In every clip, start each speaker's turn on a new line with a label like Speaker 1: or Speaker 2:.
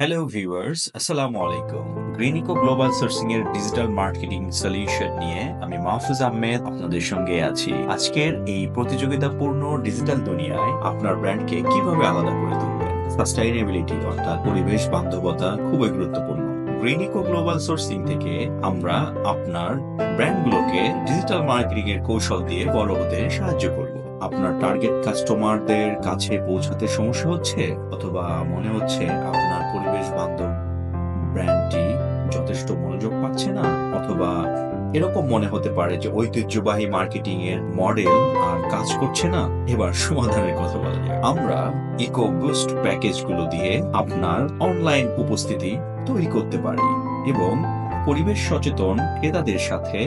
Speaker 1: Hello viewers, আসসালামু আলাইকুম। গ্রিনিকো global sourcing এর ডিজিটাল মার্কেটিং সলিউশন নিয়ে আমি মাহফুজ আহমেদ আপনাদের সঙ্গে আছি। আজকের এই প্রতিযোগিতাপূর্ণ ডিজিটাল দুনিয়ায় আপনার ব্র্যান্ডকে কিভাবে আলাদা করে তুলবেন? সাস্টেইনেবিলিটি অর্থাৎ পরিবেশ বান্ধবতা খুবই গুরুত্বপূর্ণ। গ্রিনিকো গ্লোবাল সোর্সিং থেকে আমরা আপনার ব্র্যান্ডগুলোকে ডিজিটাল মার্কেটিং এর কৌশল দিয়ে বড় হতে সাহায্য করব। আপনার টার্গেট কাস্টমারদের কাছে পৌঁছাতে সমস্যা হচ্ছে, অথবা মনে হচ্ছে আপনার পরিবেশ বান্ধব ব্র্যান্ডটি যথেষ্ট মনোযোগ পাচ্ছে না, অথবা এরকম মনে হতে পারে যে ঐতিহ্যবাহী মার্কেটিং এর মডেল আর কাজ করছে না। এবার সমাধানের কথা বলা যায়। আমরা ইকো বুস্ট প্যাকেজগুলো দিয়ে আপনার অনলাইন উপস্থিতি তৈরি করতে পারি এবং পরিবেশ সচেতন ক্রেতাদের সাথে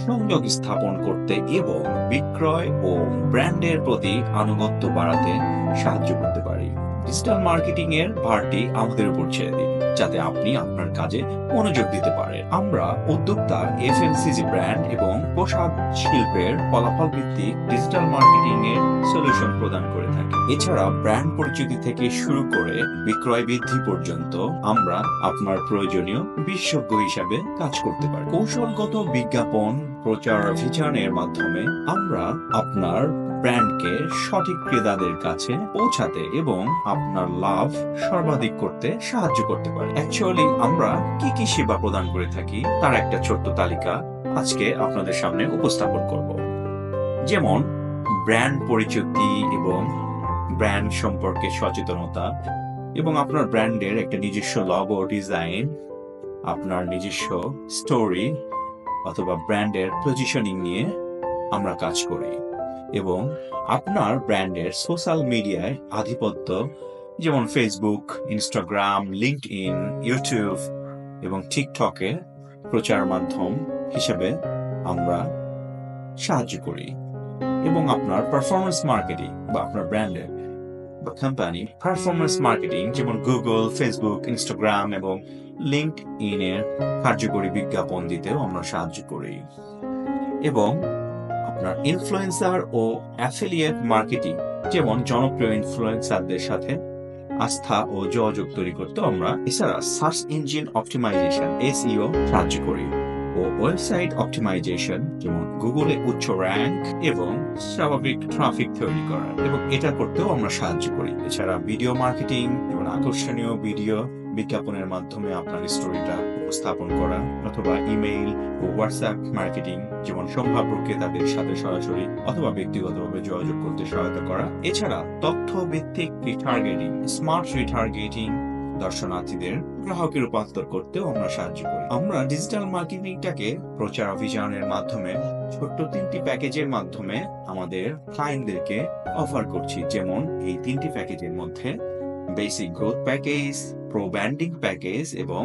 Speaker 1: সংযোগ স্থাপন করতে এবং বিক্রয় ও ব্র্যান্ডের প্রতি আনুগত্য বাড়াতে সাহায্য করতে পারি। ডিজিটাল মার্কেটিং এর ভারটি আমাদের উপর ছেড়ে দিন, যাতে আপনি আপনার কাজে মনোযোগ দিতে পারেন। আমরা উদ্যোক্তা, এফএমসিজি ব্র্যান্ড এবং পোশাক শিল্পের ফলাফল ভিত্তিক ডিজিটাল মার্কেটিং এর সলিউশন প্রদান করে থাকি। এছাড়া ব্র্যান্ড পরিচিতি থেকে শুরু করে বিক্রয় বৃদ্ধি পর্যন্ত আমরা আপনার প্রয়োজনীয় বিশেষজ্ঞ হিসাবে কাজ করতে পারি। কৌশলগত বিজ্ঞাপন, প্রচার অভিযানের মাধ্যমে আমরা আপনার ব্র্যান্ডকে সঠিক ক্রেতাদের কাছে পৌঁছাতে এবং আপনার লাভ সর্বাধিক করতে সাহায্য করতে পারি। অ্যাকচুয়ালি আমরা কি কি সেবা প্রদান করে থাকি তার একটা ছোট্ট তালিকা আজকে আপনাদের সামনে উপস্থাপন করব। যেমন ব্র্যান্ড পরিচিতি এবং ব্র্যান্ড সম্পর্কে সচেতনতা, এবং আপনার ব্র্যান্ডের একটা নিজস্ব লগো ডিজাইন, আপনার নিজস্ব স্টোরি অথবা ব্র্যান্ডের পজিশনিং নিয়ে আমরা কাজ করি, এবং আপনার ব্র্যান্ডের সোশ্যাল মিডিয়ায় আধিপত্য, যেমন ফেসবুক, ইনস্টাগ্রাম, লিঙ্কডইন, ইউটিউব এবং টিকটকে প্রচার মাধ্যম হিসেবে আমরা সাহায্য করি। এবং আপনার পারফরমেন্স মার্কেটিং বা আপনার ব্র্যান্ডের বা কোম্পানি পারফরমেন্স মার্কেটিং, যেমন গুগল, ফেসবুক, ইনস্টাগ্রাম এবং লিঙ্কডইনের কার্যকরী বিজ্ঞাপন দিতেও আমরা সাহায্য করি। এবং আপনার ইনফ্লুয়েন্সার ও অ্যাফিলিয়েট মার্কেটিং, যেমন জনপ্রিয় ইনফ্লুয়েন্সারদের সাথে আস্থা ও যোগাযোগ তৈরি করতে আমরা এছাড়া সার্চ ইঞ্জিন অপটিমাইজেশন এসইও সাহায্য করি, ও ওয়েবসাইট অপটিমাইজেশন, যেমন গুগলে উচ্চ র্যাঙ্ক এবং স্বাভাবিক ট্রাফিক তৈরি করা, এবং এটা করতেও আমরা সাহায্য করি। এছাড়া ভিডিও মার্কেটিং, যেমন আকর্ষণীয় ভিডিও বিজ্ঞাপনের মাধ্যমে আপনার স্টোরিটা উপস্থাপন করা, অথবা ইমেইল ও হোয়াটসঅ্যাপ মার্কেটিং, যেমন সম্ভাব্য ক্রেতাদের সাথে সরাসরি অথবা ব্যক্তিগতভাবে যোগাযোগ করতে সহায়তা করা। এছাড়া তথ্য ভিত্তিক রিটার্গেটিং, স্মার্ট রিটার্গেটিং দর্শনার্থীদের গ্রাহকে রূপান্তর করতেও আমরা সাহায্য করি। আমরা ডিজিটাল মার্কেটিংটাকে প্রচার অভিযানের মাধ্যমে ছোট্ট 3টি প্যাকেজের মাধ্যমে আমাদের ক্লায়েন্টদেরকে অফার করছি। যেমন এই 3টি প্যাকেজের মধ্যে basic growth package, pro branding package এবং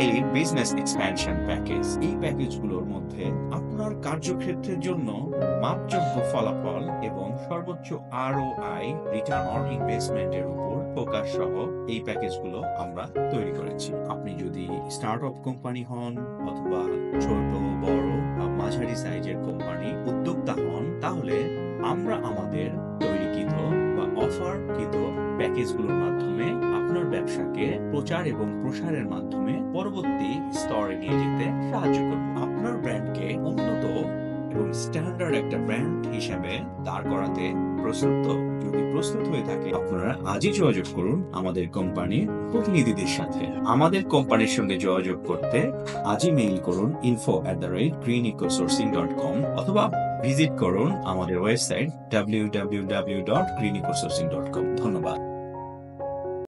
Speaker 1: এলিট বিজনেস এক্সপ্যানশন প্যাকেজ। এই প্যাকেজগুলোর মধ্যে আপনার কার্যক্ষেত্রের জন্য মাপযোগ্য ফলাফল এবং সর্বোচ্চ আরওআই, রিটার্ন অন ইনভেস্টমেন্টের উপর ফোকাস সহ এই প্যাকেজগুলো আমরা তৈরি করেছি। আপনি যদি স্টার্টআপ কোম্পানি হন, অথবা ছোট, বড় বা মাঝারি সাইজের কোম্পানি উদ্যোক্তা হন, তাহলে আমরা আমাদের তৈরিকৃত বা অফারকৃত প্যাকেজগুলোর মাধ্যমে আপনার ব্যবসাকে প্রচার এবং প্রসারের মাধ্যমে পরবর্তী স্তরে নিয়ে যেতে সাহায্য করব। আপনার ব্র্যান্ডকে উন্নত এবং স্ট্যান্ডার্ড একটা ব্র্যান্ড হিসেবে দাঁড় করাতে প্রস্তুত? যদি প্রস্তুত হয়ে থাকে, আপনারা আজই যোগাযোগ করুন আমাদের কোম্পানির প্রতিনিধিদের সাথে। আমাদের কোম্পানির সঙ্গে যোগাযোগ করতে আজই মেইল করুন info@greenicosourcing.com, অথবা ভিজিট করুন আমাদের ওয়েবসাইট www.greenicosourcing.com। ধন্যবাদ।